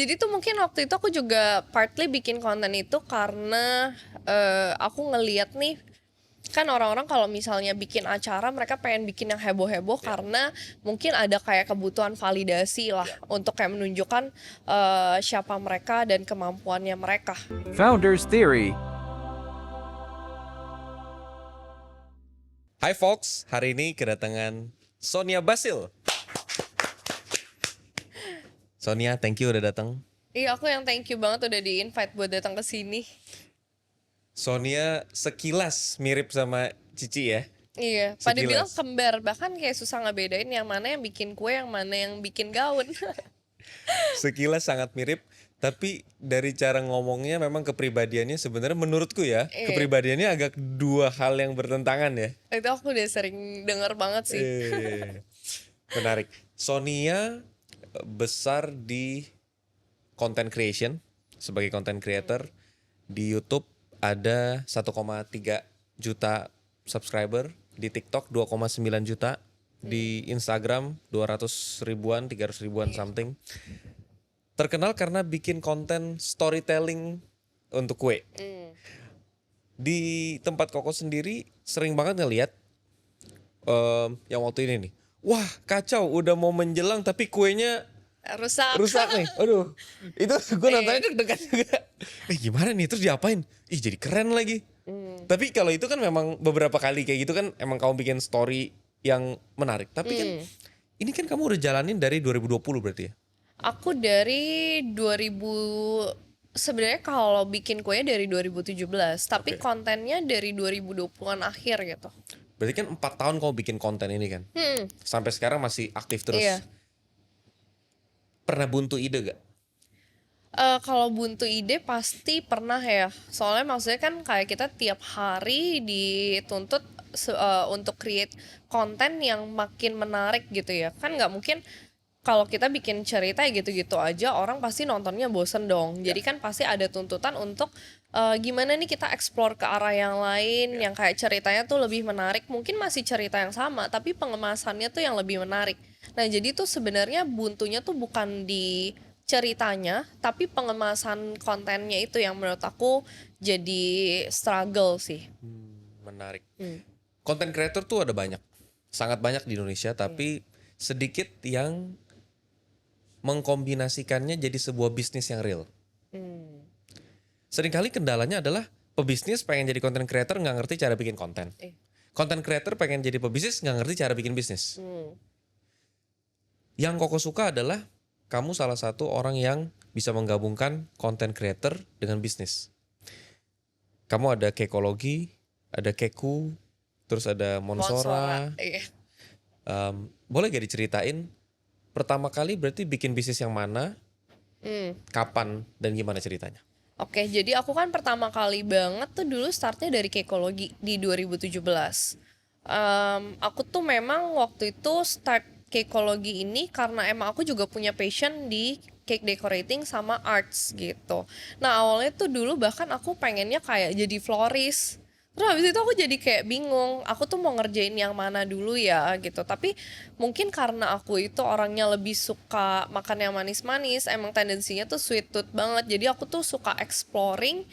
Jadi tuh mungkin waktu itu aku juga partly bikin konten itu karena aku ngeliat nih, kan orang-orang kalau misalnya bikin acara mereka pengen bikin yang heboh-heboh karena mungkin ada kayak kebutuhan validasi lah untuk kayak menunjukkan siapa mereka dan kemampuannya mereka. Founders Theory. Hai folks, hari ini kedatangan Sonia Basil. Sonia, thank you udah datang. Iya, aku yang thank you banget udah di-invite buat datang ke sini. Sonia sekilas mirip sama Cici ya. Iya, pada bilang Sekilas. kembar, bahkan kayak susah ngebedain yang mana yang bikin kue, yang mana yang bikin gaun. Sekilas sangat mirip, tapi dari cara ngomongnya memang kepribadiannya sebenarnya menurutku ya, Iya. kepribadiannya agak dua hal yang bertentangan ya. Itu aku udah sering denger banget sih. Menarik. Sonia besar di content creation sebagai content creator. Di YouTube ada 1,3 juta subscriber, di TikTok 2,9 juta, di Instagram 200 ribuan, 300 ribuan something. Terkenal karena bikin konten storytelling untuk kue. Di tempat Koko sendiri sering banget ngeliat yang waktu ini nih. Wah, kacau, udah mau menjelang tapi kuenya rusak nih. Aduh, itu gue nontonnya deg-degan juga. Gimana nih, terus diapain? Jadi keren lagi. Tapi kalau itu kan memang beberapa kali kayak gitu kan emang kamu bikin story yang menarik. Tapi kan ini kan kamu udah jalanin dari 2020 berarti ya? Aku dari 2000, sebenarnya kalau bikin kuenya dari 2017, tapi Oke. kontennya dari 2020-an akhir gitu. Berarti kan 4 tahun kamu bikin konten ini kan? Sampai sekarang masih aktif terus. Iya. Pernah buntu ide gak? Kalau buntu ide pasti pernah ya. Soalnya maksudnya kan kayak kita tiap hari dituntut untuk create konten yang makin menarik gitu ya. Kan nggak mungkin kalau kita bikin cerita ya gitu-gitu aja orang pasti nontonnya bosen dong. Jadi kan pasti ada tuntutan untuk gimana nih kita explore ke arah yang lain yang kayak ceritanya tuh lebih menarik. Mungkin masih cerita yang sama tapi pengemasannya tuh yang lebih menarik. Nah, jadi tuh sebenarnya buntunya tuh bukan di ceritanya, tapi pengemasan kontennya itu yang menurut aku jadi struggle sih. Menarik. Content creator tuh ada banyak. Sangat banyak di Indonesia, tapi sedikit yang mengkombinasikannya jadi sebuah bisnis yang real. Seringkali kendalanya adalah pebisnis pengen jadi content creator nggak ngerti cara bikin konten. Content creator pengen jadi pebisnis nggak ngerti cara bikin bisnis. Yang Koko suka adalah kamu salah satu orang yang bisa menggabungkan content creator dengan bisnis. Kamu ada Kekologi, ada Keku, terus ada Monsora. Iya. Boleh gak diceritain pertama kali berarti bikin bisnis yang mana, kapan, dan gimana ceritanya? Oke, jadi aku kan pertama kali banget tuh dulu startnya dari Kekologi di 2017. Aku tuh memang waktu itu start Kekologi ini karena emang aku juga punya passion di cake decorating sama arts gitu. Nah, awalnya tuh dulu bahkan aku pengennya kayak jadi florist. Terus habis itu aku jadi kayak bingung, aku tuh mau ngerjain yang mana dulu ya gitu. Tapi mungkin karena aku itu orangnya lebih suka makan yang manis-manis, emang tendensinya tuh sweet tooth banget. Jadi aku tuh suka exploring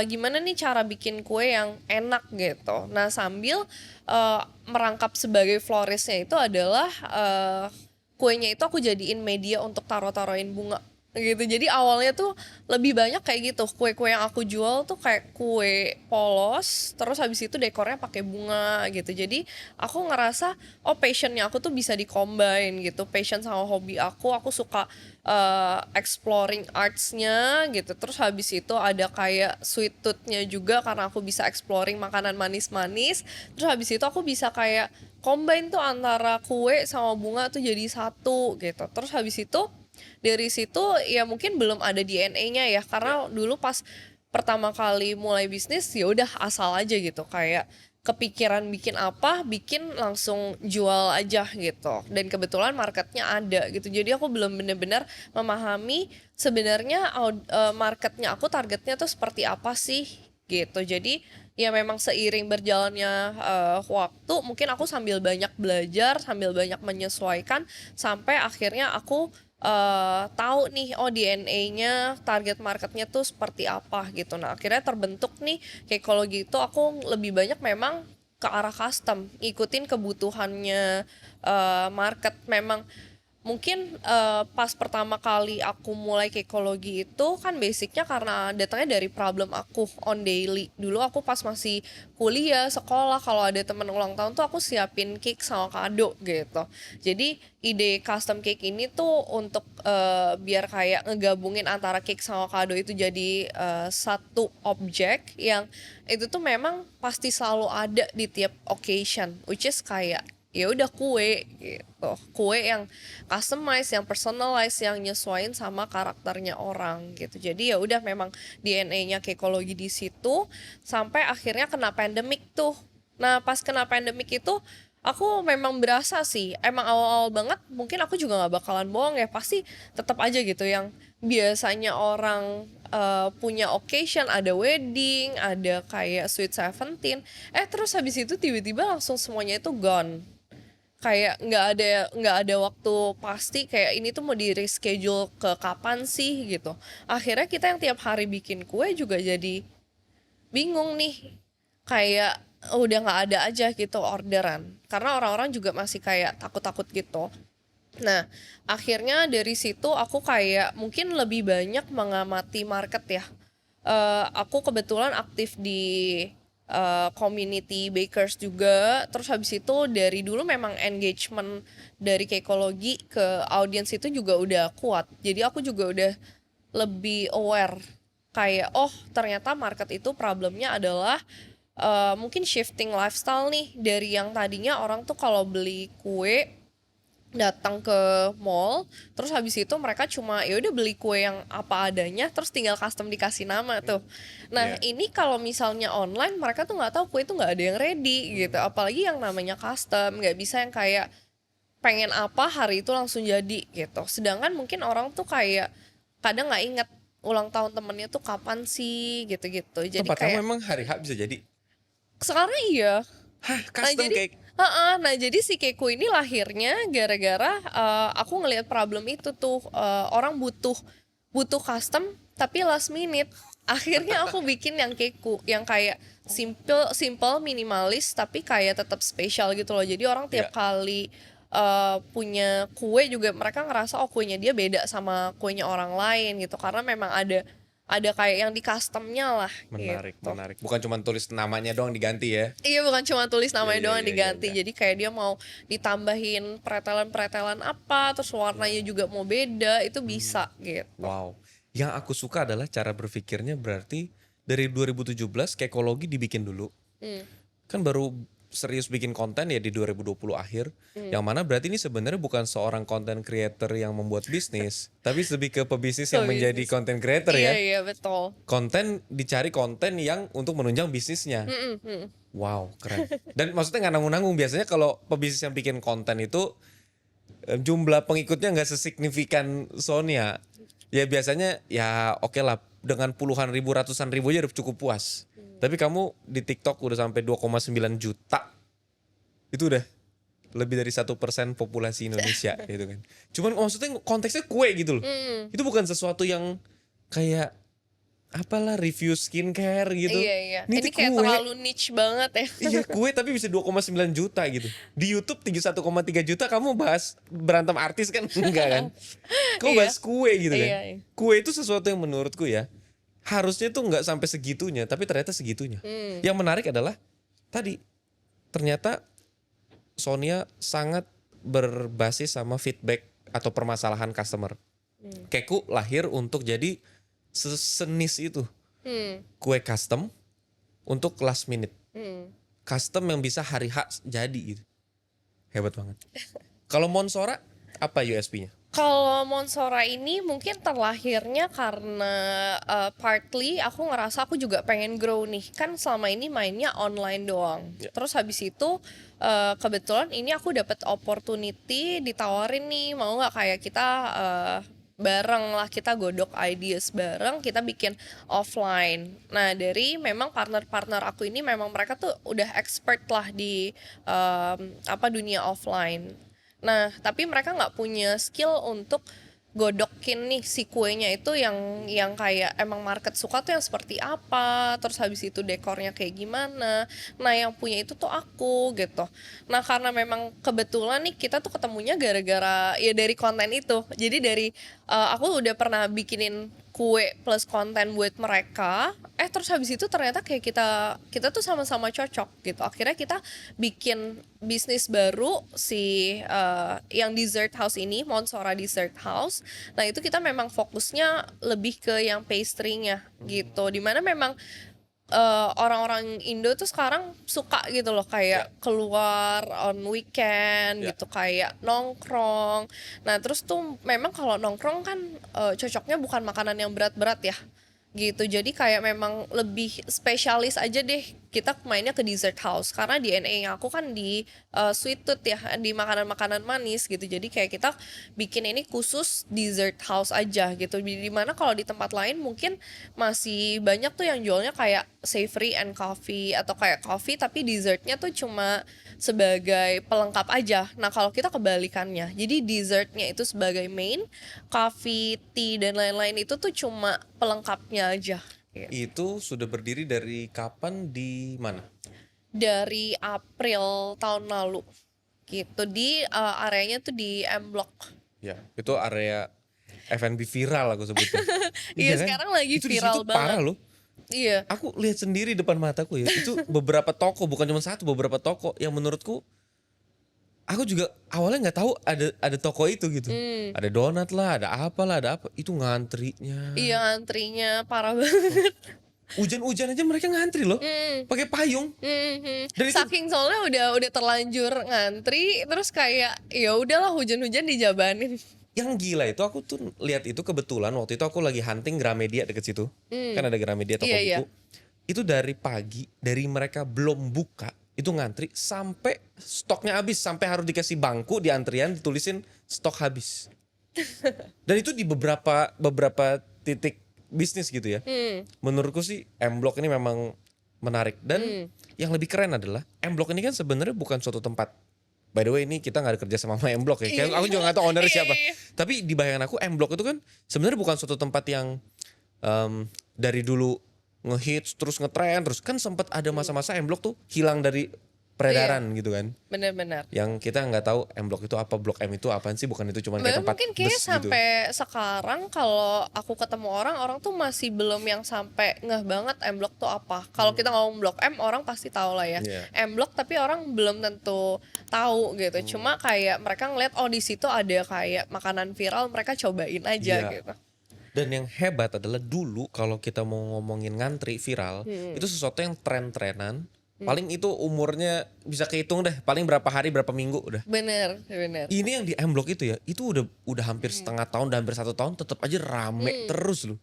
gimana nih cara bikin kue yang enak gitu. Nah, sambil merangkap sebagai floristnya itu adalah kuenya itu aku jadiin media untuk taruh-taruhin bunga gitu. Jadi awalnya tuh lebih banyak kayak gitu. Kue-kue yang aku jual tuh kayak kue polos, terus habis itu dekornya pakai bunga gitu. Jadi aku ngerasa passionnya aku tuh bisa di-combine gitu. Passion sama hobi aku suka exploring artsnya gitu. Terus habis itu ada kayak sweet tooth-nya juga karena aku bisa exploring makanan manis-manis. Terus habis itu aku bisa kayak combine tuh antara kue sama bunga tuh jadi satu gitu. Terus habis itu dari situ ya mungkin belum ada DNA-nya ya karena dulu pas pertama kali mulai bisnis ya udah asal aja gitu, kayak kepikiran bikin apa, bikin langsung jual aja gitu. Dan kebetulan marketnya ada gitu. Jadi aku belum benar-benar memahami sebenarnya marketnya aku, targetnya tuh seperti apa sih gitu. Jadi ya memang seiring berjalannya waktu, mungkin aku sambil banyak belajar, sambil banyak menyesuaikan sampai akhirnya aku tahu nih, oh DNA-nya target marketnya tuh seperti apa gitu. Nah akhirnya terbentuk nih Cakeology itu aku lebih banyak memang ke arah custom, ikutin kebutuhannya market. Memang mungkin pas pertama kali aku mulai Cakeology itu kan basicnya karena datangnya dari problem aku on daily. Dulu aku pas masih kuliah, sekolah, kalau ada temen ulang tahun tuh aku siapin cake sama kado gitu. Jadi ide custom cake ini tuh untuk biar kayak ngegabungin antara cake sama kado itu jadi satu objek yang itu tuh memang pasti selalu ada di tiap occasion, which is kayak ya udah kue gitu, kue yang customize, yang personalize, yang nyesuaiin sama karakternya orang gitu. Jadi ya udah memang DNA-nya Cakeology di situ sampai akhirnya kena pandemic tuh. Nah pas kena pandemic itu aku memang berasa sih, emang awal-awal banget mungkin aku juga nggak bakalan bohong ya, pasti tetap aja gitu yang biasanya orang punya occasion, ada wedding, ada kayak sweet 17, terus habis itu tiba-tiba langsung semuanya itu gone, kayak nggak ada waktu pasti, kayak ini tuh mau di reschedule ke kapan sih gitu. Akhirnya kita yang tiap hari bikin kue juga jadi bingung nih, kayak udah nggak ada aja gitu orderan karena orang-orang juga masih kayak takut-takut gitu. Nah akhirnya dari situ aku kayak mungkin lebih banyak mengamati market ya. Aku kebetulan aktif di community bakers juga. Terus habis itu dari dulu memang engagement dari Cakeology ke audiens itu juga udah kuat. Jadi aku juga udah lebih aware kayak oh ternyata market itu problemnya adalah mungkin shifting lifestyle nih, dari yang tadinya orang tuh kalau beli kue datang ke mall, terus habis itu mereka cuma ya udah beli kue yang apa adanya terus tinggal custom dikasih nama tuh. Nah Iya. ini kalau misalnya online mereka tuh nggak tahu kue itu nggak ada yang ready gitu, apalagi yang namanya custom nggak bisa yang kayak pengen apa hari itu langsung jadi gitu. Sedangkan mungkin orang tuh kayak kadang nggak inget ulang tahun temennya tuh kapan sih gitu-gitu. Jadi Tempat kamu kayak memang hari H bisa jadi. sekarang iya. Hah, Nah custom jadi cake. nah jadi si Keiko ini lahirnya gara-gara aku ngelihat problem itu tuh, orang butuh butuh custom tapi last minute. Akhirnya aku bikin yang Keiko yang kayak simple simple minimalis tapi kayak tetap spesial gitu loh. Jadi orang Ya, tiap kali punya kue juga mereka ngerasa oh kuenya dia beda sama kuenya orang lain gitu, karena memang ada kayak yang di customnya lah menarik, gitu. menarik. Bukan cuma tulis namanya doang diganti ya. Iya bukan cuma tulis Iya, namanya iya, doang iya, iya, diganti. iya. Jadi kayak dia mau ditambahin pretelan-pretelan apa, terus warnanya juga mau beda, itu bisa gitu. Wow. Yang aku suka adalah cara berpikirnya, berarti dari 2017 Cakeology dibikin dulu. Kan baru serius bikin konten ya di 2020 akhir. Yang mana berarti ini sebenarnya bukan seorang content creator yang membuat bisnis, tapi lebih ke pebisnis yang menjadi Pebisnis. content creator Iya ya. iya betul. Konten, dicari konten yang untuk menunjang bisnisnya. Wow, keren. Dan maksudnya nggak nanggung-nanggung. Biasanya kalau pebisnis yang bikin konten itu jumlah pengikutnya nggak sesignifikan Sonia. Ya biasanya ya oke lah, dengan puluhan ribu, ratusan ribu aja udah cukup puas. Tapi kamu di TikTok udah sampai 2,9 juta. Itu udah lebih dari 1% populasi Indonesia gitu kan. Cuman maksudnya konteksnya kue gitu loh. Itu bukan sesuatu yang kayak apalah review skincare gitu. Iya iya. Ini Ini tuh kayak kue. terlalu niche banget ya. Iya kue tapi bisa 2,9 juta gitu. Di YouTube 31,3 juta, kamu bahas berantem artis kan? Enggak kan? Kamu Iya. bahas kue gitu kan? Iya, iya. Kue itu sesuatu yang menurutku ya, harusnya tuh nggak sampai segitunya, tapi ternyata segitunya. Yang menarik adalah tadi, ternyata Sonia sangat berbasis sama feedback atau permasalahan customer. Keku lahir untuk jadi sesenis itu. Kue custom untuk last minute. Custom yang bisa hari H jadi gitu. Hebat banget. Kalau Monsora apa USP-nya? Kalau Monsora ini mungkin terlahirnya karena partly aku ngerasa aku juga pengen grow nih. Kan selama ini mainnya online doang. Ya. Terus habis itu kebetulan ini aku dapat opportunity ditawarin nih, mau nggak kayak kita bareng lah, kita godok ideas bareng, kita bikin offline. Nah dari memang partner-partner aku ini memang mereka tuh udah expert lah di dunia offline. Nah, tapi mereka nggak punya skill untuk godokin nih si kuenya itu yang kayak emang market suka tuh yang seperti apa, terus habis itu dekornya kayak gimana. Nah, yang punya itu tuh aku gitu. Nah, karena memang kebetulan nih kita tuh ketemunya gara-gara ya dari konten itu. Jadi dari aku udah pernah bikinin kue plus konten buat mereka, terus habis itu ternyata kayak kita kita tuh sama-sama cocok gitu. Akhirnya kita bikin bisnis baru si yang dessert house ini, Monsora Dessert House. Nah, itu kita memang fokusnya lebih ke yang pastry-nya gitu. Dimana memang orang-orang Indo tuh sekarang suka gitu loh kayak keluar on weekend Ya. gitu, kayak nongkrong. Nah, terus tuh memang kalau nongkrong kan cocoknya bukan makanan yang berat-berat ya gitu. Jadi kayak memang lebih spesialis aja deh kita mainnya ke dessert house karena DNA aku kan di sweet tooth ya, di makanan-makanan manis gitu. Jadi kayak kita bikin ini khusus dessert house aja gitu. Di mana kalau di tempat lain mungkin masih banyak tuh yang jualnya kayak savory and coffee atau kayak coffee tapi dessertnya tuh cuma sebagai pelengkap aja. Nah, kalau kita kebalikannya. Jadi dessertnya itu sebagai main, coffee, tea dan lain-lain itu tuh cuma pelengkapnya aja. Gitu. Itu sudah berdiri dari kapan di mana? Dari April tahun lalu gitu di areanya tuh di M Block. Ya, itu area F&B viral aku sebutnya. Iya, kan? sekarang lagi Itu di viral situ parah banget. loh. Iya. Aku lihat sendiri depan mataku ya. Itu beberapa toko, bukan cuma satu, beberapa toko yang menurutku aku juga awalnya nggak tahu ada toko itu gitu. Ada donat lah, ada apalah, ada apa. Itu ngantrinya. Iya, antrinya parah banget. Hujan-hujan aja mereka ngantri loh. Pakai payung. Dan itu Saking soalnya udah terlanjur ngantri, terus kayak ya udahlah hujan-hujan dijabanin. yang gila itu aku tuh lihat itu kebetulan waktu itu aku lagi hunting Gramedia deket situ. Kan ada Gramedia toko Iya, iya. buku. Itu dari pagi, dari mereka belum buka, itu ngantri sampai stoknya habis, sampai harus dikasih bangku di antrian ditulisin stok habis. Dan itu di beberapa titik bisnis gitu ya. Menurutku sih M Block ini memang menarik dan yang lebih keren adalah M Block ini kan sebenarnya bukan suatu tempat. By the way ini kita nggak ada kerja sama M Block ya. Kayak aku juga nggak tahu owner Iya, siapa. iya. Tapi di bayangan aku M Block itu kan sebenarnya bukan suatu tempat yang dari dulu ngehits terus ngetren terus kan sempat ada masa-masa M Block tuh hilang dari peredaran gitu kan. Bener-bener. Yang kita nggak tahu M Block itu apa, Blok M itu apaan sih, bukan itu cuma kayak Bahkan tempat mungkin kayak bus gitu. sampai sekarang kalau aku ketemu orang tuh masih belum yang sampai ngeh banget M Block tuh apa. Kalau kita ngomong Blok M orang pasti tahu lah ya. Iya. M Block tapi orang belum tentu tahu gitu. Cuma kayak mereka ngeliat oh di situ ada kayak makanan viral mereka cobain aja Iya. gitu. Dan yang hebat adalah dulu kalau kita mau ngomongin ngantri viral, itu sesuatu yang tren-trenan. Paling itu umurnya bisa kehitung deh, paling berapa hari, berapa minggu udah. Bener. Ini yang di M Block itu ya, itu udah hampir setengah tahun, udah hampir 1 tahun tetap aja rame terus loh.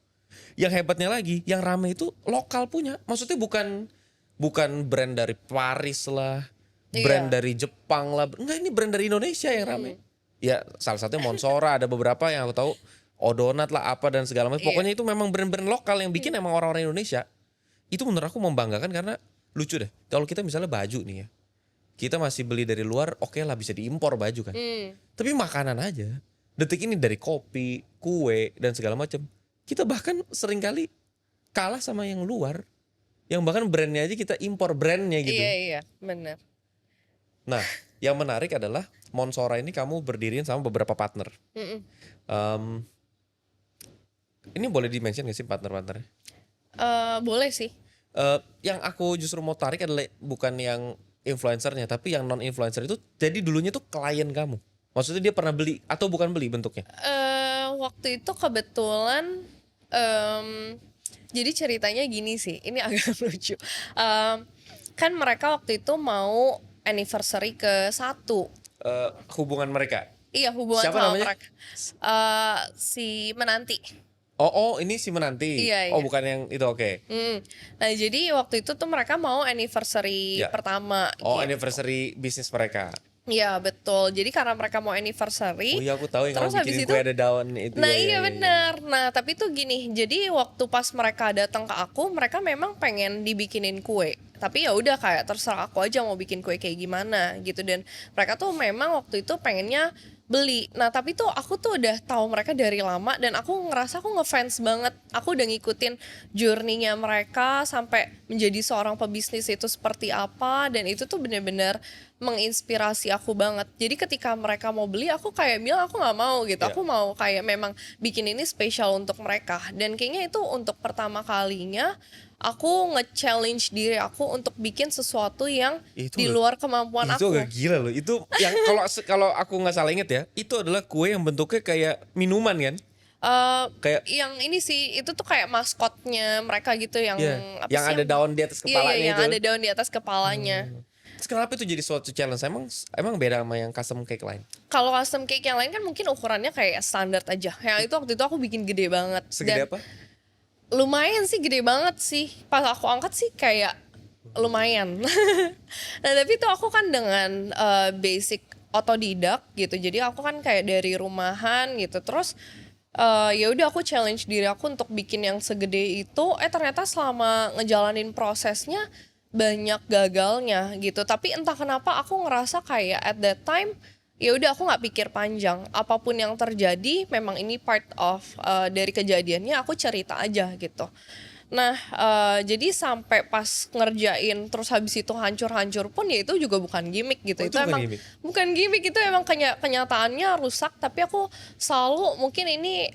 Yang hebatnya lagi, yang rame itu lokal punya. Maksudnya bukan brand dari Paris lah, brand Iya. dari Jepang lah. Enggak, ini brand dari Indonesia yang rame. Ya salah satunya Monsora, ada beberapa yang aku tahu, Odonat lah apa dan segala macam. Iya. Pokoknya itu memang brand-brand lokal yang bikin emang orang-orang Indonesia. Itu menurut aku membanggakan karena lucu deh. Kalau kita misalnya baju nih ya, kita masih beli dari luar, oke lah bisa diimpor baju kan. Tapi makanan aja. Detik ini dari kopi, kue dan segala macam. Kita bahkan seringkali kalah sama yang luar. Yang bahkan brandnya aja kita impor brandnya gitu. Iya, bener. Nah, yang menarik adalah Monsora ini kamu berdiriin sama beberapa partner. Em, ini boleh di-mention gak sih partner-partnernya? Boleh sih. Yang aku justru mau tarik adalah bukan yang influencernya, tapi yang non influencer itu jadi dulunya tuh klien kamu. Maksudnya dia pernah beli atau bukan beli bentuknya? Waktu itu kebetulan jadi ceritanya gini sih, ini agak lucu. Kan mereka waktu itu mau anniversary ke-1. Hubungan mereka. Iya, hubungan Siapa sama namanya? mereka. Si menanti. Oh, ini si menanti. Iya, Oh, iya. bukan yang itu, oke. Nah, jadi waktu itu tuh mereka mau anniversary Ya. pertama Oh, gitu. anniversary bisnis mereka. Iya, betul. Jadi karena mereka mau Oh anniversary, iya, aku tahu yang terus kamu habis bikinin itu kue ada daun itu. nah ya, iya ya, ya. bener. Nah tapi tuh gini, jadi waktu pas mereka datang ke aku, mereka memang pengen dibikinin kue. Tapi ya udah kayak terserah aku aja mau bikin kue kayak gimana gitu. Dan mereka tuh memang waktu itu pengennya beli. Nah, tapi tuh aku tuh udah tahu mereka dari lama dan aku ngerasa aku ngefans banget. Aku udah ngikutin journey-nya mereka sampai menjadi seorang pebisnis itu seperti apa dan itu tuh bener-bener menginspirasi aku banget. Jadi ketika mereka mau beli, aku kayak bilang aku nggak mau gitu. Ya. Aku mau kayak memang bikin ini spesial untuk mereka. Dan kayaknya itu untuk pertama kalinya aku nge-challenge diri aku untuk bikin sesuatu yang Itu di agak luar kemampuan itu aku. agak gila loh. Itu yang kalau aku nggak salah inget ya, itu adalah kue yang bentuknya kayak minuman kan? eh Kayak yang ini sih itu tuh kayak maskotnya mereka gitu yang ya, apa yang sih ada daun di atas iya kepalanya yang itu. ada daun di atas kepalanya. Terus kenapa itu jadi suatu challenge? Emang beda sama yang custom cake lain? Kalau custom cake yang lain kan mungkin ukurannya kayak standar aja. Yang itu waktu itu aku bikin gede banget Segede dan apa? lumayan sih gede banget sih. Pas aku angkat sih kayak lumayan. Nah, tapi itu aku kan dengan basic otodidak gitu. Jadi aku kan kayak dari rumahan gitu. Terus ya udah aku challenge diri aku untuk bikin yang segede itu. Ternyata selama ngejalanin prosesnya banyak gagalnya gitu. Tapi entah kenapa aku ngerasa kayak at that time ya udah aku nggak pikir panjang. Apapun yang terjadi memang ini part of dari kejadiannya aku cerita aja gitu. Nah, jadi sampai pas ngerjain terus habis itu hancur-hancur pun ya itu juga bukan gimmick gitu. Oh, Itu itu bukan emang gimmick? bukan gimmick, itu emang kenyataannya rusak, tapi aku selalu mungkin ini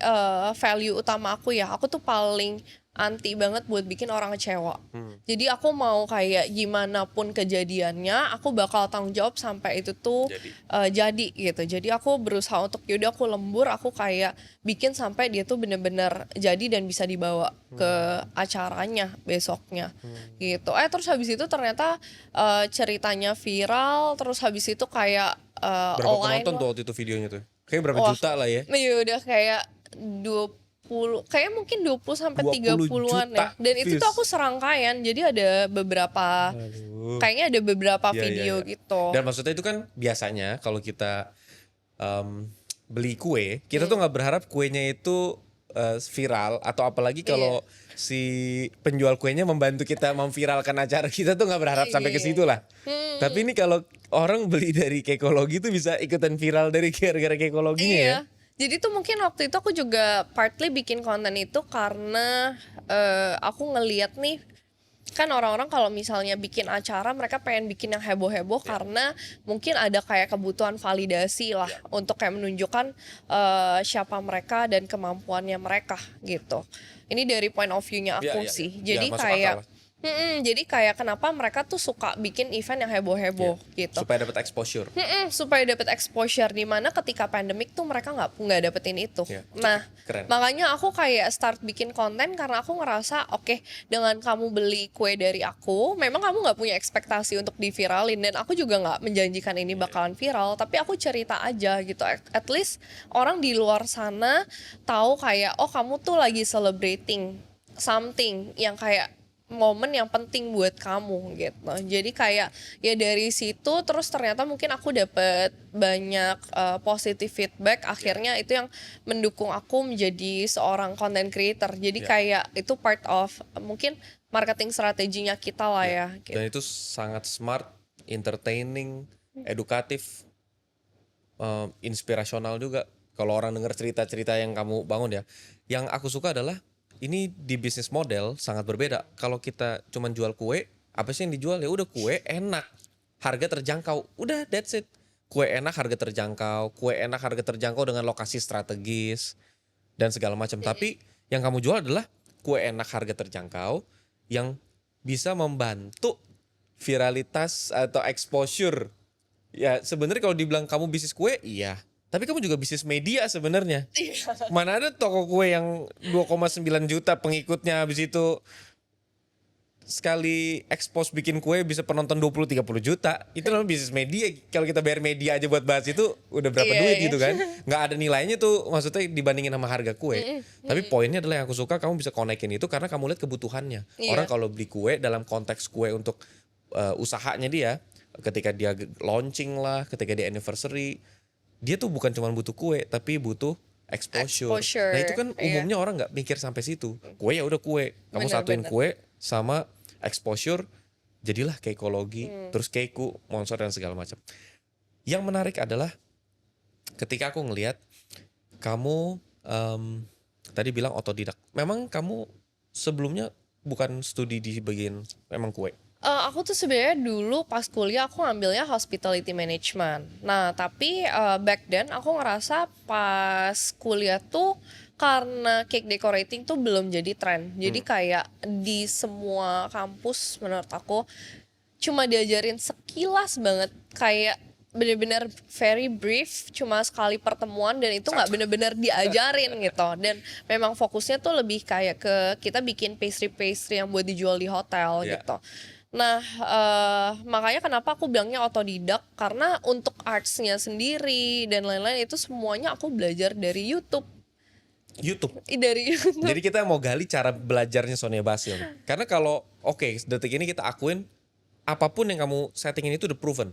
value utama aku ya. Aku tuh paling anti banget buat bikin orang kecewa. Jadi aku mau kayak gimana pun kejadiannya, aku bakal tanggung jawab sampai itu tuh jadi gitu. Jadi aku berusaha untuk yaudah aku lembur, aku kayak bikin sampai dia tuh bener-bener jadi dan bisa dibawa ke acaranya besoknya gitu. Terus habis itu ternyata ceritanya viral, terus habis itu kayak Berapa online penonton lah. tuh waktu itu videonya tuh? Kayak berapa Wah, juta lah ya? iya udah kayak 20, kayak mungkin 20 sampai 20 30-an juta ya. Dan itu tuh views. aku serangkaian. Jadi ada beberapa Aduh. kayaknya ada beberapa Iya, iya, video iya. gitu. Dan maksudnya itu kan biasanya kalau kita beli kue, kita tuh nggak berharap kuenya itu viral atau apalagi kalau si penjual kuenya membantu kita memviralkan acara, kita tuh nggak berharap sampai ke situ lah. Tapi ini kalau orang beli dari Cakeology tuh bisa ikutan viral dari gara-gara Cakeology-nya ya. Iya. Jadi tuh mungkin waktu itu aku juga partly bikin konten itu karena aku ngeliat nih kan orang-orang kalau misalnya bikin acara mereka pengen bikin yang heboh-heboh karena mungkin ada kayak kebutuhan validasi lah untuk kayak menunjukkan siapa mereka dan kemampuannya mereka gitu. Ini dari point of view-nya Iya, aku iya, sih. iya. Jadi Ya, masuk kayak akal lah. jadi kayak kenapa mereka tuh suka bikin event yang heboh-heboh gitu. Supaya dapat exposure. Supaya dapat exposure di mana ketika pandemik tuh mereka nggak dapetin itu. Iya, Nah, keren. makanya aku kayak start bikin konten karena aku ngerasa oke, dengan kamu beli kue dari aku, memang kamu nggak punya ekspektasi untuk diviralin dan aku juga nggak menjanjikan ini bakalan viral, tapi aku cerita aja gitu. At least orang di luar sana tahu kayak oh kamu tuh lagi celebrating something yang kayak momen yang penting buat kamu gitu. Jadi kayak ya dari situ terus ternyata mungkin aku dapet banyak positive feedback. Akhirnya itu yang mendukung aku menjadi seorang content creator. Jadi kayak itu part of mungkin marketing strateginya kita lah ya. Gitu. Dan itu sangat smart, entertaining, edukatif, inspirasional juga. Kalau orang dengar cerita-cerita yang kamu bangun ya. Yang aku suka adalah ini di bisnis model sangat berbeda. Kalau kita cuman jual kue, apa sih yang dijual? Ya udah kue enak, harga terjangkau. Udah that's it. Kue enak, harga terjangkau. Kue enak, harga terjangkau dengan lokasi strategis dan segala macam. Tapi yang kamu jual adalah kue enak, harga terjangkau yang bisa membantu viralitas atau exposure. Ya sebenarnya kalau dibilang kamu bisnis kue, iya. Tapi kamu juga bisnis media sebenarnya. Mana ada toko kue yang 2,9 juta pengikutnya, habis itu sekali expose bikin kue bisa penonton 20-30 juta. Itu namanya bisnis media. Kalau kita bayar media aja buat bahas itu udah berapa duit gitu kan. Nggak ada nilainya tuh maksudnya dibandingin sama harga kue. Tapi poinnya adalah yang aku suka kamu bisa konekin itu karena kamu lihat kebutuhannya. Orang kalau beli kue dalam konteks kue untuk usahanya dia, ketika dia launching lah, ketika dia anniversary, dia tuh bukan cuma butuh kue tapi butuh exposure. Nah itu kan umumnya orang nggak mikir sampai situ. Kue ya udah kue, kamu satuin kue sama exposure, jadilah Cakeology, terus Keiku, Monster dan segala macam. Yang menarik adalah ketika aku ngelihat kamu tadi bilang otodidak. Memang kamu sebelumnya bukan studi di bagian memang kue. Aku tuh sebenarnya dulu pas kuliah aku ngambilnya hospitality management. Nah, tapi back then aku ngerasa pas kuliah tuh karena cake decorating tuh belum jadi tren. Jadi kayak di semua kampus menurut aku cuma diajarin sekilas banget, kayak bener-bener very brief, cuma sekali pertemuan dan itu nggak bener-bener diajarin gitu. Dan memang fokusnya tuh lebih kayak ke kita bikin pastry-pastry yang buat dijual di hotel Iya. gitu. Nah, makanya kenapa aku bilangnya otodidak, karena untuk artsnya sendiri dan lain-lain itu semuanya aku belajar dari YouTube. YouTube. Dari YouTube. Jadi kita mau gali cara belajarnya Sonia Basil. Karena kalau detik ini kita akuin apapun yang kamu settingin itu udah proven.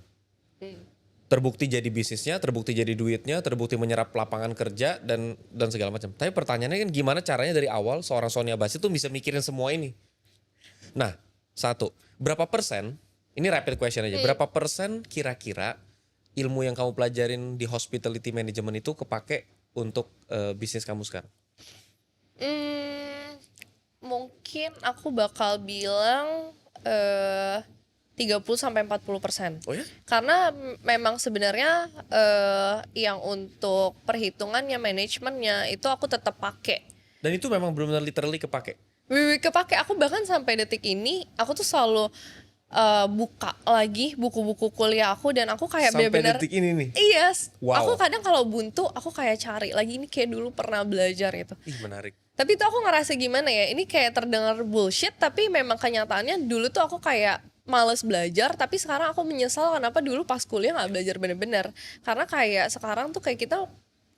Terbukti jadi bisnisnya, terbukti jadi duitnya, terbukti menyerap lapangan kerja dan segala macam. Tapi pertanyaannya kan gimana caranya dari awal seorang Sonia Basil tuh bisa mikirin semua ini. Nah, satu, berapa persen? Ini rapid question aja. Berapa persen kira-kira ilmu yang kamu pelajarin di hospitality management itu kepake untuk bisnis kamu sekarang? Mungkin aku bakal bilang 30-40%. Oh ya? Karena memang sebenarnya yang untuk perhitungannya, manajemennya itu aku tetap pakai. Dan itu memang benar-benar literally kepake. Kepake. Aku bahkan sampai detik ini aku tuh selalu buka lagi buku-buku kuliah aku dan aku kayak Sampai benar-benar detik ini nih. iya. Wow. Aku kadang kalau buntu aku kayak cari lagi, ini kayak dulu pernah belajar gitu. Ih, menarik. Tapi itu aku ngerasa gimana ya, ini kayak terdengar bullshit, tapi memang kenyataannya dulu tuh aku kayak males belajar, tapi sekarang aku menyesal kenapa dulu pas kuliah gak belajar bener-bener. Karena kayak sekarang tuh kayak kita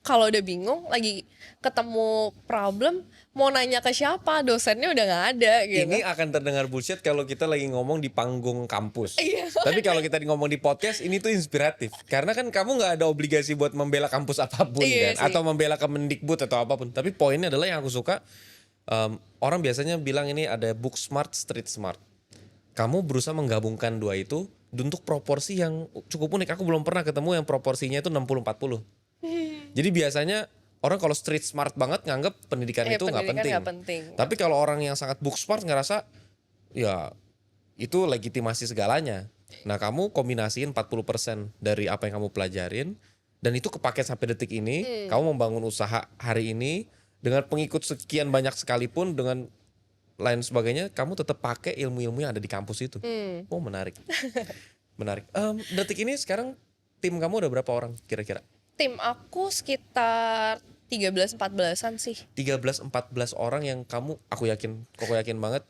kalau udah bingung, lagi ketemu problem, mau nanya ke siapa, dosennya udah gak ada gitu. Ini akan terdengar bullshit kalau kita lagi ngomong di panggung kampus. Iya. Tapi kalau kita ngomong di podcast, ini tuh inspiratif. Karena kan kamu nggak ada obligasi buat membela kampus apapun Iya kan, sih. atau membela Kemendikbud atau apapun. Tapi poinnya adalah yang aku suka, orang biasanya bilang ini ada book smart, street smart. Kamu berusaha menggabungkan dua itu untuk proporsi yang cukup unik. Aku belum pernah ketemu yang proporsinya itu 60-40. Jadi biasanya orang kalau street smart banget nganggap pendidikan itu nggak pendidikan penting. nggak penting. Tapi kalau orang yang sangat book smart ngerasa ya itu legitimasi segalanya. Nah, kamu kombinasiin 40% dari apa yang kamu pelajarin dan itu kepake sampai detik ini. Kamu membangun usaha hari ini dengan pengikut sekian banyak sekalipun, dengan lain sebagainya, kamu tetap pakai ilmu-ilmu yang ada di kampus itu. Oh, menarik. Menarik. Detik ini sekarang tim kamu udah berapa orang kira-kira? Tim aku sekitar 13-14an sih. 13-14 orang yang aku yakin banget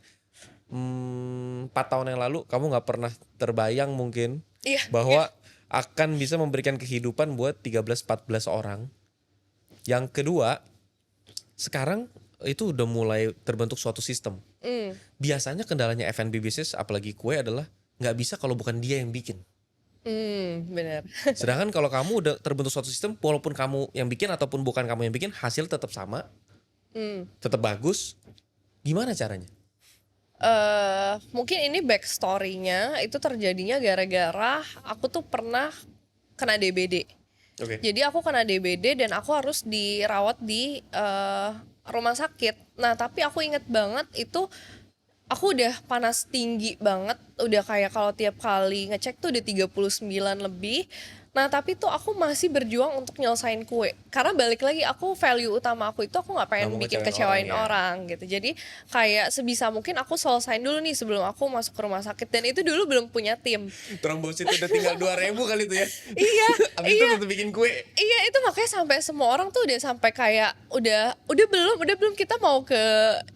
4 tahun yang lalu kamu nggak pernah terbayang mungkin Iya. bahwa akan bisa memberikan kehidupan buat 13-14 orang. Yang kedua, sekarang itu udah mulai terbentuk suatu sistem. Biasanya kendalanya F&B bisnis apalagi kue adalah nggak bisa kalau bukan dia yang bikin. Benar. Sedangkan kalau kamu udah terbentuk suatu sistem, walaupun kamu yang bikin ataupun bukan kamu yang bikin, hasil tetap sama, tetap bagus. Gimana caranya? Mungkin ini backstory-nya itu terjadinya gara-gara aku tuh pernah kena DBD. Oke. Jadi aku kena DBD dan aku harus dirawat di rumah sakit. Nah, tapi aku inget banget itu aku udah panas tinggi banget, udah kayak kalau tiap kali ngecek tuh udah 39 lebih. Nah, tapi tuh aku masih berjuang untuk nyelesain kue. Karena balik lagi, aku value utama aku itu aku nggak pengen Nggak mau bikin ngecewain kecewain orang, ya. orang gitu. Jadi kayak sebisa mungkin aku selesain dulu nih sebelum aku masuk ke rumah sakit. Dan itu dulu belum punya tim. Trombosit udah tinggal 2.000 kali itu ya. Iya, Abis itu tetap bikin kue. Iya, itu makanya sampai semua orang tuh udah sampai kayak udah belum kita mau ke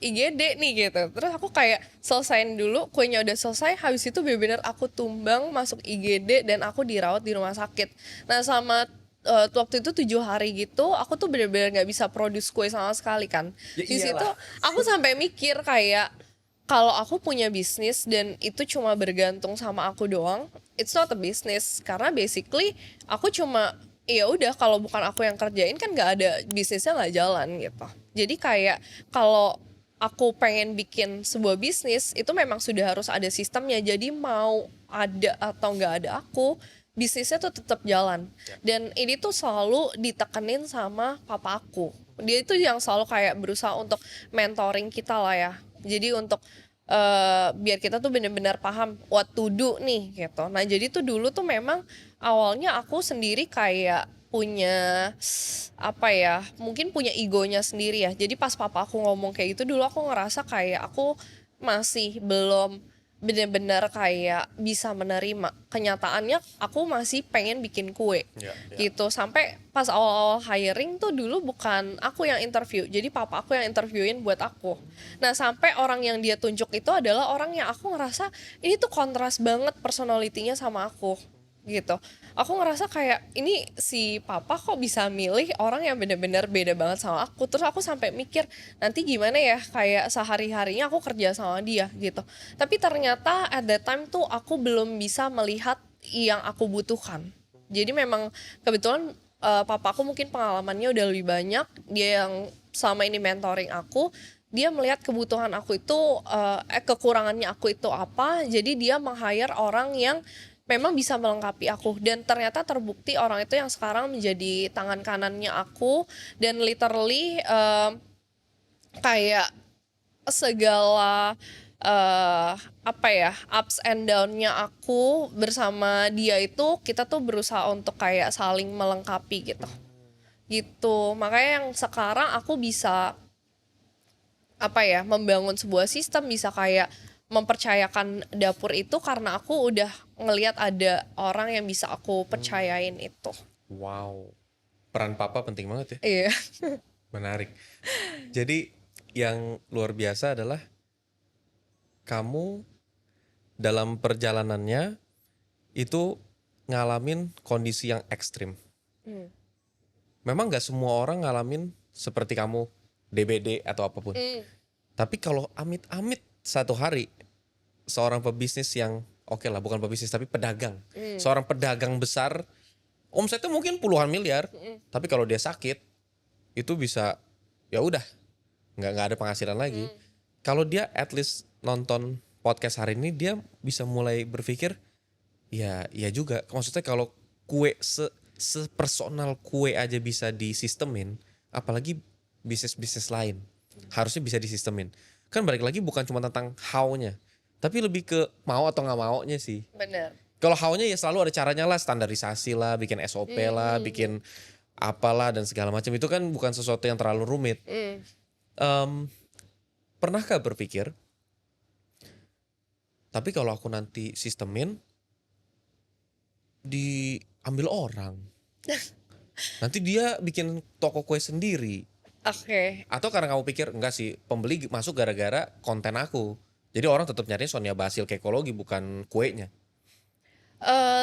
IGD nih gitu. Terus aku kayak selesain dulu, kuenya udah selesai, habis itu bener-bener aku tumbang masuk IGD dan aku dirawat di rumah sakit. Nah, sama waktu itu 7 hari gitu, aku tuh bener-bener nggak bisa produce kue sama sekali kan. Ya Di situ iyalah. aku sampai mikir kayak kalau aku punya bisnis dan itu cuma bergantung sama aku doang, it's not a business. Karena basically aku cuma ya udah, kalau bukan aku yang kerjain kan nggak ada, bisnisnya nggak jalan gitu. Jadi kayak kalau aku pengen bikin sebuah bisnis itu memang sudah harus ada sistemnya. Jadi mau ada atau nggak ada aku, bisnisnya tuh tetap jalan. Dan ini tuh selalu ditekenin sama papa aku. Dia itu yang selalu kayak berusaha untuk mentoring kita lah ya. Jadi untuk biar kita tuh benar-benar paham what to do nih gitu. Nah jadi tuh dulu tuh memang awalnya aku sendiri kayak punya apa ya, mungkin punya egonya sendiri ya. Jadi pas papa aku ngomong kayak gitu dulu aku ngerasa kayak aku masih belum benar-benar kayak bisa menerima kenyataannya. Aku masih pengen bikin kue gitu. Sampai pas awal-awal hiring tuh dulu bukan aku yang interview, jadi papa aku yang interviewin buat aku. Nah sampai orang yang dia tunjuk itu adalah orang yang aku ngerasa ini tuh kontras banget personalitinya sama aku gitu. Aku ngerasa kayak ini si papa kok bisa milih orang yang benar-benar beda banget sama aku. Terus aku sampai mikir nanti gimana ya kayak sehari-harinya aku kerja sama dia gitu. Tapi ternyata at that time tuh aku belum bisa melihat yang aku butuhkan. Jadi memang kebetulan papa aku mungkin pengalamannya udah lebih banyak. Dia yang selama ini mentoring aku. Dia melihat kebutuhan aku itu, kekurangannya aku itu apa. Jadi dia meng-hire orang yang memang bisa melengkapi aku, dan ternyata terbukti orang itu yang sekarang menjadi tangan kanannya aku, dan literally kayak segala apa ya, ups and down-nya aku bersama dia itu kita tuh berusaha untuk kayak saling melengkapi gitu. Makanya yang sekarang aku bisa apa ya, membangun sebuah sistem, bisa kayak mempercayakan dapur itu karena aku udah ngelihat ada orang yang bisa aku percayain itu. Wow, peran papa penting banget ya. Iya. Menarik. Jadi yang luar biasa adalah kamu dalam perjalanannya itu ngalamin kondisi yang ekstrim. Memang gak semua orang ngalamin seperti kamu DBD atau apapun. Tapi kalau amit-amit satu hari seorang pebisnis yang oke lah, bukan pebisnis tapi pedagang, seorang pedagang besar, omsetnya mungkin puluhan miliar, tapi kalau dia sakit itu bisa ya udah nggak ada penghasilan lagi. Kalau dia at least nonton podcast hari ini, dia bisa mulai berpikir ya juga, maksudnya kalau kue sepersonal kue aja bisa disistemin, apalagi bisnis lain harusnya bisa disistemin. Kan balik lagi bukan cuma tentang how-nya, tapi lebih ke mau atau nggak maunya sih. Bener. Kalau how-nya ya selalu ada caranya lah, standarisasi lah, bikin SOP lah, bikin apalah dan segala macam. Itu kan bukan sesuatu yang terlalu rumit. Pernahkah berpikir, tapi kalau aku nanti sistemin, diambil orang, nanti dia bikin toko kue sendiri. Oke. Atau karena kamu pikir enggak sih, pembeli masuk gara-gara konten aku, jadi orang tetap nyarinya Sonia Basil Cakeology bukan kuenya.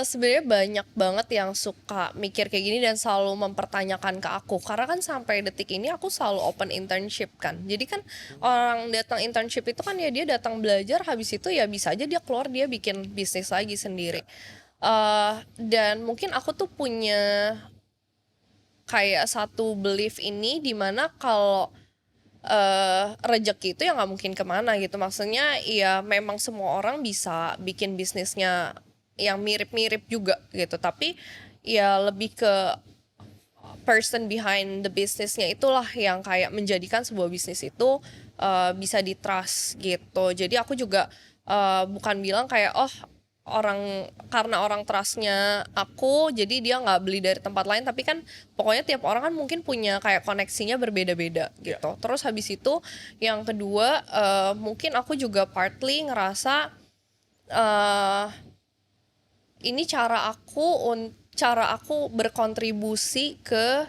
Sebenarnya banyak banget yang suka mikir kayak gini dan selalu mempertanyakan ke aku, karena kan sampai detik ini aku selalu open internship kan. Jadi kan orang datang internship itu kan ya dia datang belajar, habis itu ya bisa aja dia keluar dia bikin bisnis lagi sendiri. Dan mungkin aku tuh punya kayak satu belief ini, dimana kalau rezeki itu ya nggak mungkin kemana gitu. Maksudnya ya memang semua orang bisa bikin bisnisnya yang mirip-mirip juga gitu, tapi ya lebih ke person behind the businessnya itulah yang kayak menjadikan sebuah bisnis itu bisa di trust gitu. Jadi aku juga bukan bilang kayak karena orang trustnya aku jadi dia nggak beli dari tempat lain, tapi kan pokoknya tiap orang kan mungkin punya kayak koneksinya berbeda-beda gitu. Terus habis itu yang kedua, mungkin aku juga partly ngerasa ini cara aku berkontribusi ke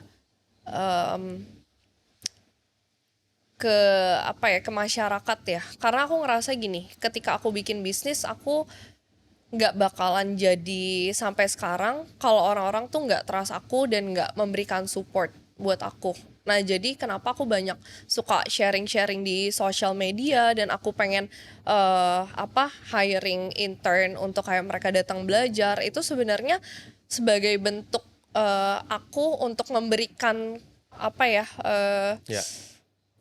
apa ya, ke masyarakat ya. Karena aku ngerasa gini, ketika aku bikin bisnis aku nggak bakalan jadi sampai sekarang kalau orang-orang tuh nggak trust aku dan nggak memberikan support buat aku. Nah jadi kenapa aku banyak suka sharing-sharing di social media, dan aku pengen hiring intern untuk kayak mereka datang belajar, itu sebenarnya sebagai bentuk aku untuk memberikan apa ya,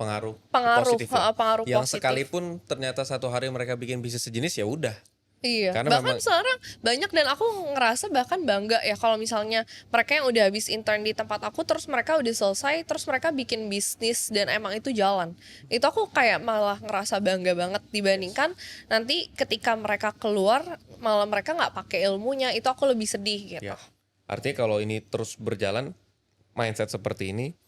pengaruh pengaruh positif ya. pengaruh Yang positif. sekalipun ternyata satu hari mereka bikin bisnis sejenis, ya udah Iya, Karena bahkan memang sekarang banyak dan aku ngerasa bahkan bangga ya kalau misalnya mereka yang udah habis intern di tempat aku terus mereka udah selesai terus mereka bikin bisnis dan emang itu jalan. Itu aku kayak malah ngerasa bangga banget dibandingkan nanti ketika mereka keluar malah mereka nggak pakai ilmunya, itu aku lebih sedih gitu. ya, artinya kalau ini terus berjalan, mindset seperti ini,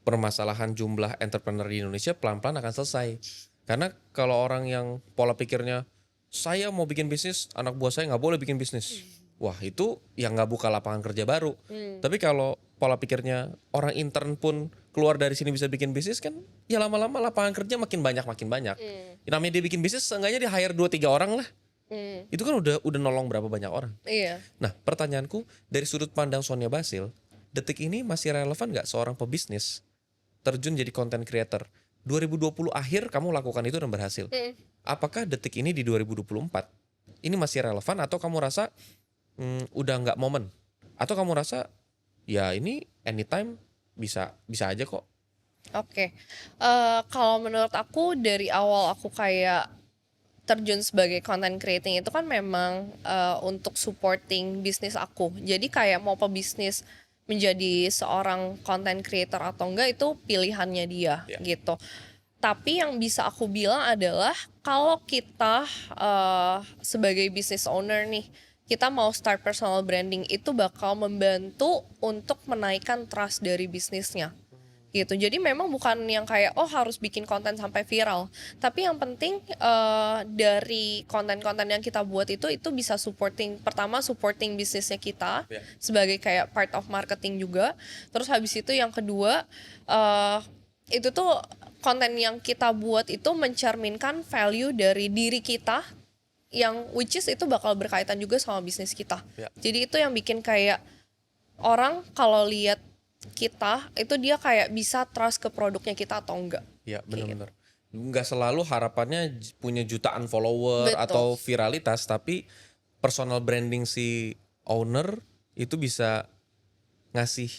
permasalahan jumlah entrepreneur di Indonesia pelan-pelan akan selesai. Karena kalau orang yang pola pikirnya, saya mau bikin bisnis, anak buah saya nggak boleh bikin bisnis. Wah, itu yang nggak buka lapangan kerja baru. Tapi kalau pola pikirnya orang intern pun keluar dari sini bisa bikin bisnis kan, ya lama-lama lapangan kerja makin banyak makin banyak. Namanya dia bikin bisnis, seenggaknya dia hire 2-3 orang lah. Itu kan udah nolong berapa banyak orang. Iya. Nah, pertanyaanku dari sudut pandang Sonia Basil, detik ini masih relevan nggak seorang pebisnis terjun jadi content creator? 2020 akhir kamu lakukan itu dan berhasil. Apakah detik ini di 2024 ini masih relevan atau kamu rasa udah nggak momen? Atau kamu rasa ya ini anytime bisa bisa aja kok? Oke. Kalau menurut aku dari awal aku kayak terjun sebagai content creating itu kan memang untuk supporting bisnis aku. Jadi kayak mau pebisnis menjadi seorang content creator atau enggak itu pilihannya dia Ya. gitu. Tapi yang bisa aku bilang adalah kalau kita sebagai business owner nih, kita mau start personal branding itu bakal membantu untuk menaikkan trust dari bisnisnya gitu. Jadi memang bukan yang kayak oh harus bikin konten sampai viral, tapi yang penting dari konten-konten yang kita buat itu bisa supporting, pertama supporting bisnisnya kita Ya. sebagai kayak part of marketing juga. Terus habis itu yang kedua eh itu tuh konten yang kita buat itu mencerminkan value dari diri kita yang which is itu bakal berkaitan juga sama bisnis kita. Ya. Jadi itu yang bikin kayak orang kalau lihat kita itu dia kayak bisa trust ke produknya kita atau enggak. Ya, benar-benar. Nggak selalu harapannya punya jutaan follower Betul. atau viralitas, tapi personal branding si owner itu bisa ngasih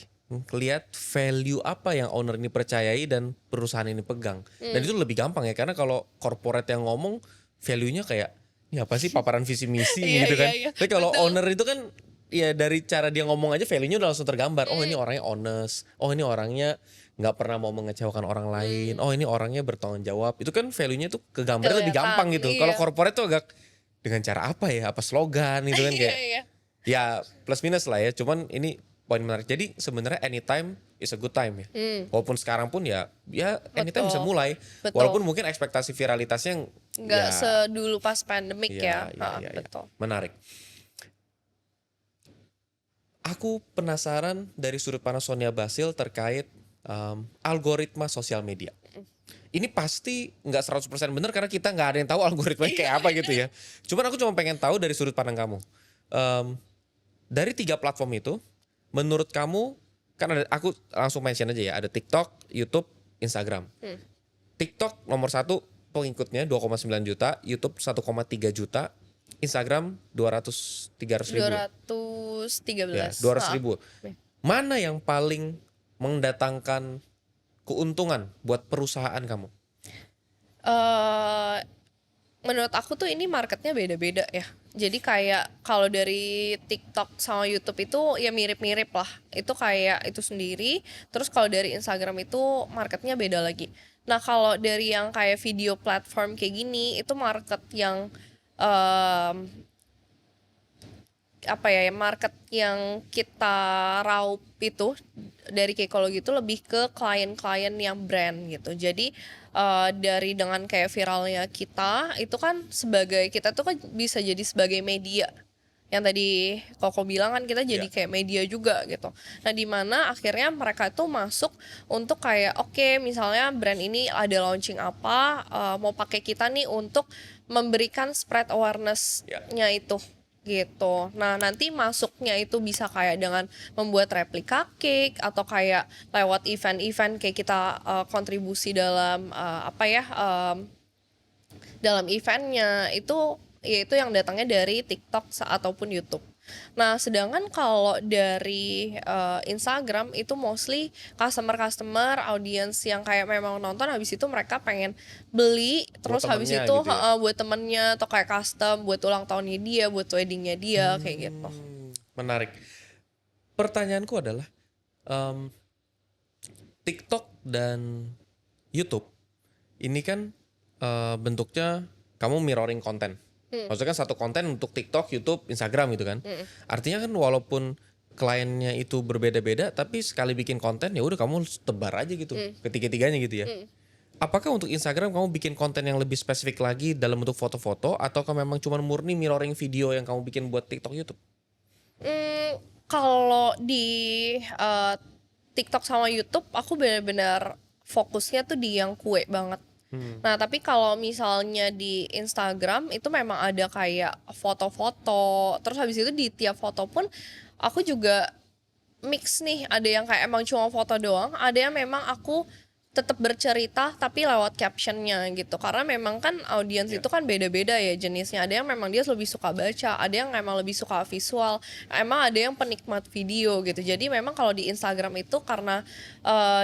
lihat value apa yang owner ini percayai dan perusahaan ini pegang. Dan itu lebih gampang ya, karena kalau corporate yang ngomong value-nya kayak ini apa sih, paparan visi misi Iya, gitu kan. iya, iya. Tapi kalau Betul. owner itu kan ya dari cara dia ngomong aja value-nya udah langsung tergambar. Oh, ini orangnya honest. Oh, ini orangnya nggak pernah mau mengecewakan orang lain. Oh, ini orangnya bertanggung jawab. Itu kan value-nya tuh kegambarnya lebih Kelihatan, gampang gitu. iya. Kalau corporate tuh agak dengan cara apa ya? Apa slogan gitu kan kayak. Iya, iya. Ya plus minus lah ya. Cuman ini poin menarik. Jadi sebenarnya anytime is a good time ya. Walaupun sekarang pun ya anytime bisa Betul. mulai. Betul. Walaupun mungkin ekspektasi viralitasnya Nggak ya, sedulu pas pandemik ya, ya. ya. Betul. Menarik. Aku penasaran dari sudut pandang Sonia Basil terkait algoritma sosial media. Ini pasti nggak 100% benar karena kita nggak ada yang tahu algoritmanya kayak apa gitu ya. Cuman aku cuma pengen tahu dari sudut pandang kamu. Dari 3 platform itu, menurut kamu, kan ada, aku langsung mention aja ya, ada TikTok, YouTube, Instagram. TikTok nomor 1 pengikutnya 2,9 juta, YouTube 1,3 juta, Instagram 300 ribu. 213. Ya, 200 ribu. Mana yang paling mendatangkan keuntungan buat perusahaan kamu? Menurut aku tuh ini marketnya beda-beda ya. Jadi kayak kalau dari TikTok sama YouTube itu ya mirip-mirip lah. Itu kayak itu sendiri. Terus kalau dari Instagram itu marketnya beda lagi. Nah kalau dari yang kayak video platform kayak gini itu market yang apa ya, market yang kita raup itu dari Keikologi itu lebih ke klien-klien yang brand gitu. Jadi dari dengan kayak viralnya kita itu kan sebagai kita tuh kan bisa jadi sebagai media. Yang tadi Koko bilang kan kita jadi kayak media juga gitu. Nah di mana akhirnya mereka tuh masuk untuk kayak oke, misalnya brand ini ada launching apa, mau pakai kita nih untuk memberikan spread awareness-nya itu gitu. Nah nanti masuknya itu bisa kayak dengan membuat replika cake atau kayak lewat event-event kayak kita kontribusi dalam dalam eventnya itu yaitu yang datangnya dari TikTok ataupun YouTube. Nah, sedangkan kalau dari Instagram itu mostly customer-customer, audience yang kayak memang nonton habis itu mereka pengen beli, Buat terus habis temennya itu gitu ya? buat temennya atau kayak custom buat ulang tahunnya dia, buat weddingnya dia kayak gitu. Menarik. Pertanyaanku adalah, em, TikTok dan YouTube ini kan bentuknya kamu mirroring konten. Maksudnya kan satu konten untuk TikTok, YouTube, Instagram gitu kan. Artinya kan walaupun kliennya itu berbeda-beda, tapi sekali bikin konten ya udah kamu tebar aja gitu, ketiga-tiganya gitu ya. Apakah untuk Instagram kamu bikin konten yang lebih spesifik lagi dalam bentuk foto-foto, ataukah memang cuma murni mirroring video yang kamu bikin buat TikTok, YouTube? Kalau di eh, TikTok sama YouTube aku benar-benar fokusnya tuh di yang kue banget. Nah, tapi kalau misalnya di Instagram itu memang ada kayak foto-foto, terus habis itu di tiap foto pun aku juga mix nih, ada yang kayak emang cuma foto doang, ada yang memang aku tetap bercerita tapi lewat captionnya gitu, karena memang kan audiens itu kan beda-beda ya jenisnya, ada yang memang dia lebih suka baca, ada yang memang lebih suka visual, emang ada yang penikmat video gitu. Jadi memang kalau di Instagram itu karena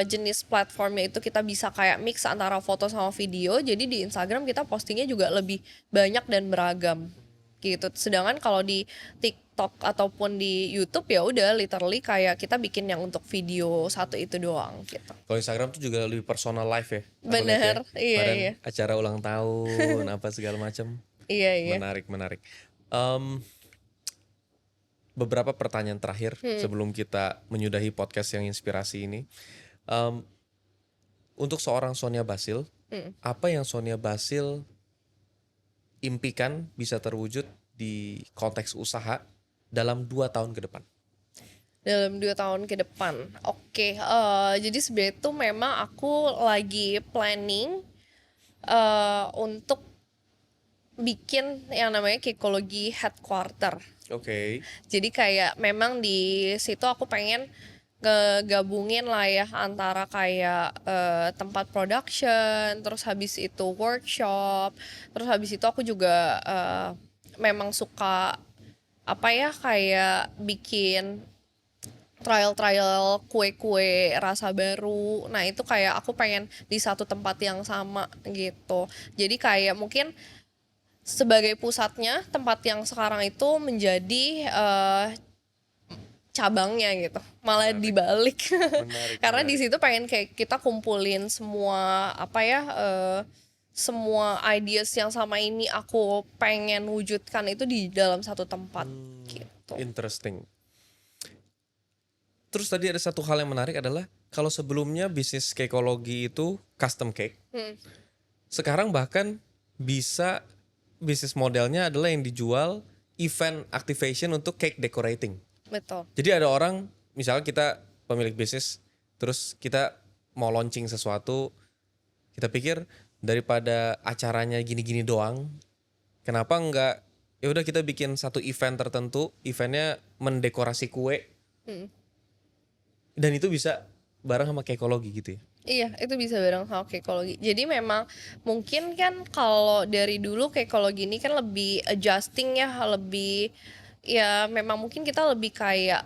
jenis platformnya itu kita bisa kayak mix antara foto sama video, jadi di Instagram kita postingnya juga lebih banyak dan beragam gitu. Sedangkan kalau di TikTok ataupun di YouTube ya udah literally kayak kita bikin yang untuk video satu itu doang gitu. Kalau Instagram tuh juga lebih personal life ya. Aku lihat ya. Bener, iya Kemarin iya. acara ulang tahun apa segala macam. Iya iya. Menarik. Em, Beberapa pertanyaan terakhir sebelum kita menyudahi podcast yang inspirasi ini. Em, untuk seorang Sonia Basil, apa yang Sonia Basil impikan bisa terwujud di konteks usaha dalam 2 tahun ke depan? Dalam 2 tahun ke depan. Oke, jadi sebenarnya itu memang aku lagi planning untuk bikin yang namanya Kekologi Headquarter. Oke. Jadi kayak memang di situ aku pengen ngegabungin lah ya antara kayak tempat production, terus habis itu workshop, terus habis itu aku juga memang suka apa ya kayak bikin trial-trial kue-kue rasa baru. Nah, itu kayak aku pengen di satu tempat yang sama gitu. Jadi kayak mungkin sebagai pusatnya tempat yang sekarang itu menjadi cabangnya gitu, malah dibalik. Karena di situ pengen kayak kita kumpulin semua apa ya semua ideas yang sama ini aku pengen wujudkan itu di dalam satu tempat gitu. Interesting. Terus tadi ada satu hal yang menarik adalah kalau sebelumnya bisnis Kekologi itu custom cake, sekarang bahkan bisa bisnis modelnya adalah yang dijual event activation untuk cake decorating. Betul. Jadi ada orang, misalnya kita pemilik bisnis, terus kita mau launching sesuatu, kita pikir daripada acaranya gini-gini doang, kenapa enggak ya udah kita bikin satu event tertentu, eventnya mendekorasi kue, dan itu bisa bareng sama Kekologi gitu ya. Iya, itu bisa bareng sama Kekologi. Jadi memang mungkin kan kalau dari dulu Kekologi ini kan lebih adjusting ya, lebih ya memang mungkin kita lebih kayak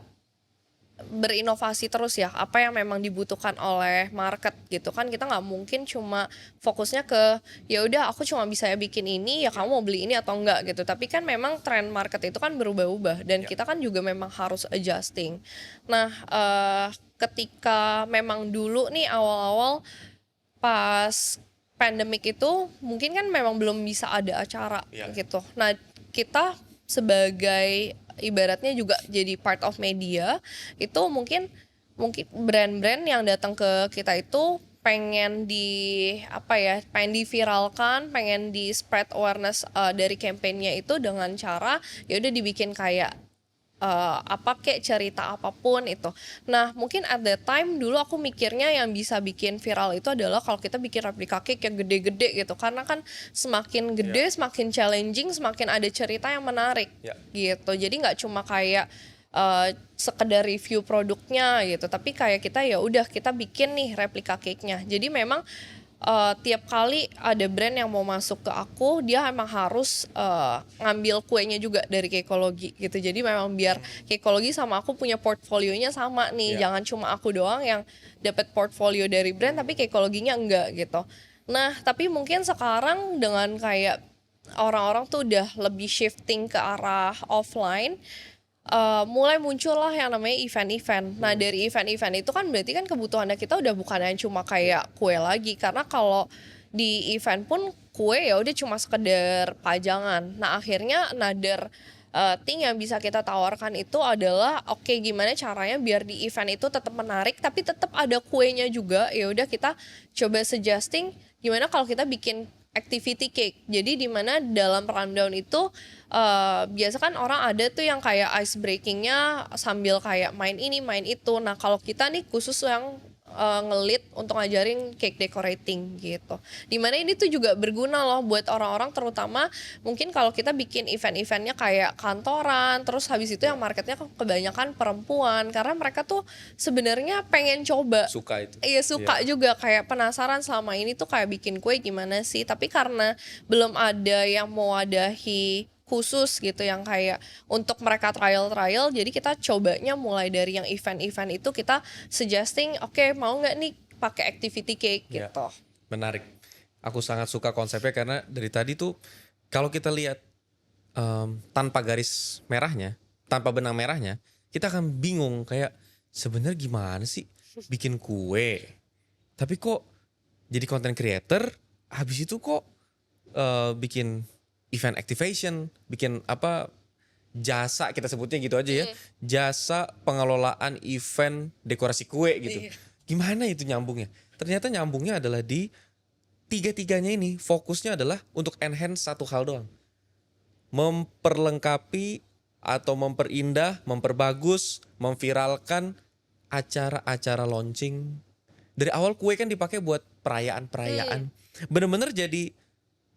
berinovasi terus ya, apa yang memang dibutuhkan oleh market gitu kan. Kita nggak mungkin cuma fokusnya ke ya udah aku cuma bisa bikin ini ya kamu mau beli ini atau enggak gitu, tapi kan memang tren market itu kan berubah-ubah dan kita kan juga memang harus adjusting. Nah, ketika memang dulu nih awal-awal pas pandemic itu mungkin kan memang belum bisa ada acara gitu. Nah, kita sebagai ibaratnya juga jadi part of media itu mungkin brand-brand yang datang ke kita itu pengen di apa ya, pengen diviralkan, pengen di spread awareness dari campaignnya itu dengan cara ya udah dibikin kayak apa kayak cerita apapun itu. Nah, mungkin at that time dulu aku mikirnya yang bisa bikin viral itu adalah kalau kita bikin replika cake yang gede-gede gitu. Karena kan semakin gede, semakin challenging, semakin ada cerita yang menarik gitu. Jadi nggak cuma kayak sekedar review produknya gitu, tapi kayak kita ya udah kita bikin nih replika cake-nya. Jadi memang tiap kali ada brand yang mau masuk ke aku, dia emang harus ngambil kuenya juga dari Cakeology gitu. Jadi memang biar Cakeology sama aku punya portfolionya sama nih, Ya. jangan cuma aku doang yang dapat portfolio dari brand tapi Cakeology-nya enggak gitu. Nah, tapi mungkin sekarang dengan kayak orang-orang tuh udah lebih shifting ke arah offline, mulai muncullah yang namanya event-event. Nah, dari event-event itu kan berarti kan kebutuhannya kita udah bukan yang cuma kayak kue lagi. Karena kalau di event pun kue ya udah cuma sekedar pajangan. Nah, akhirnya another thing yang bisa kita tawarkan itu adalah oke, gimana caranya biar di event itu tetap menarik tapi tetap ada kuenya juga. Ya udah kita coba suggesting gimana kalau kita bikin activity cake. Jadi di mana dalam rundown itu biasa kan orang ada tuh yang kayak ice breakingnya sambil kayak main ini main itu. Nah kalau kita nih khusus yang ngelit untuk ngajarin cake decorating gitu. Dimana ini tuh juga berguna loh buat orang-orang, terutama mungkin kalau kita bikin event-eventnya kayak kantoran, terus habis itu yang marketnya kebanyakan perempuan karena mereka tuh sebenarnya pengen coba. Suka itu. Iya suka juga, kayak penasaran selama ini tuh kayak bikin kue gimana sih. Tapi karena belum ada yang mewadahi khusus gitu yang kayak untuk mereka trial-trial, jadi kita cobanya mulai dari yang event-event itu kita suggesting, oke mau nggak nih pakai activity cake Ya. gitu. Menarik. Aku sangat suka konsepnya karena dari tadi tuh kalau kita lihat tanpa garis merahnya, tanpa benang merahnya, kita akan bingung kayak sebenarnya gimana sih bikin kue. Tapi kok jadi content creator, habis itu kok bikin event activation, bikin apa jasa kita sebutnya gitu aja ya, jasa pengelolaan event dekorasi kue gitu. Iya. Gimana itu nyambungnya? Ternyata nyambungnya adalah di tiga-tiganya ini fokusnya adalah untuk enhance satu hal doang, memperlengkapi atau memperindah, memperbagus, memviralkan acara-acara launching. Dari awal kue kan dipakai buat perayaan-perayaan, bener-bener jadi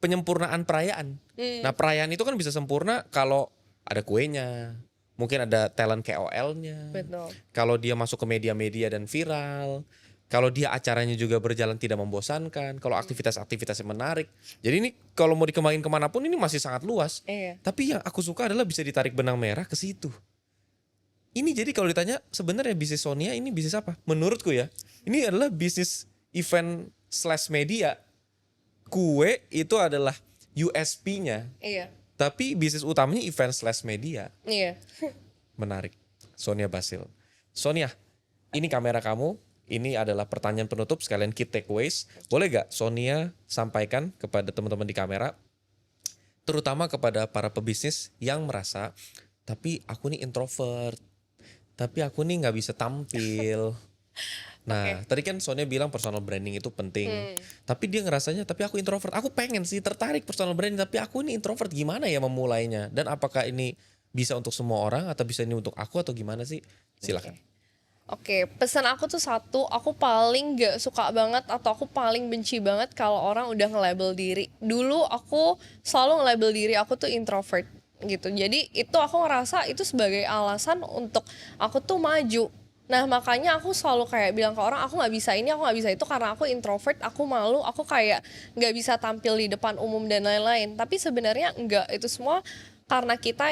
penyempurnaan perayaan. Nah perayaan itu kan bisa sempurna kalau ada kuenya, mungkin ada talent KOL-nya, Betul. kalau dia masuk ke media-media dan viral, kalau dia acaranya juga berjalan tidak membosankan, kalau aktivitas-aktivitasnya menarik. Jadi ini kalau mau dikembangin kemanapun ini masih sangat luas. Iya. Tapi yang aku suka adalah bisa ditarik benang merah ke situ. Ini jadi kalau ditanya sebenarnya bisnis Sonia ini bisnis apa? Menurutku ya, ini adalah bisnis event slash media. Kue itu adalah USP-nya, Iya. tapi bisnis utamanya event slash media. Iya. Menarik. Sonia Basil. Sonia, ini kamera kamu. Ini adalah pertanyaan penutup sekalian key takeaways. Boleh gak Sonia sampaikan kepada teman-teman di kamera, terutama kepada para pebisnis yang merasa, tapi aku nih introvert, tapi aku nih nggak bisa tampil. Nah, tadi kan Sonia bilang personal branding itu penting. Tapi dia ngerasanya, tapi aku introvert. Aku pengen sih tertarik personal branding, tapi aku ini introvert. Gimana ya memulainya? Dan apakah ini bisa untuk semua orang atau bisa ini untuk aku atau gimana sih? Silakan. Oke, pesan aku tuh satu, aku paling gak suka banget atau aku paling benci banget kalau orang udah nge-label diri. Dulu aku selalu nge-label diri aku tuh introvert gitu. Jadi itu aku ngerasa itu sebagai alasan untuk aku tuh maju. Nah makanya aku selalu kayak bilang ke orang, aku nggak bisa ini, aku nggak bisa itu karena aku introvert, aku malu, aku kayak nggak bisa tampil di depan umum dan lain-lain. Tapi sebenarnya enggak, itu semua karena kita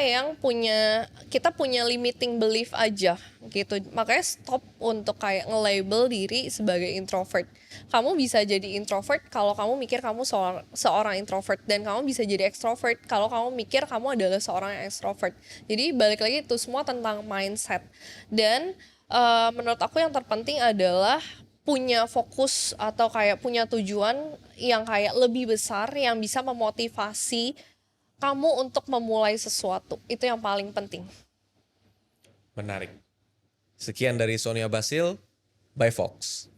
punya limiting belief aja gitu. Makanya stop untuk kayak nge-label diri sebagai introvert. Kamu bisa jadi introvert kalau kamu mikir kamu seorang introvert, dan kamu bisa jadi extrovert kalau kamu mikir kamu adalah seorang yang extrovert. Jadi balik lagi itu semua tentang mindset. Dan menurut aku yang terpenting adalah punya fokus atau kayak punya tujuan yang kayak lebih besar yang bisa memotivasi kamu untuk memulai sesuatu. Itu yang paling penting. Menarik. Sekian dari Sonia Basil by Fox.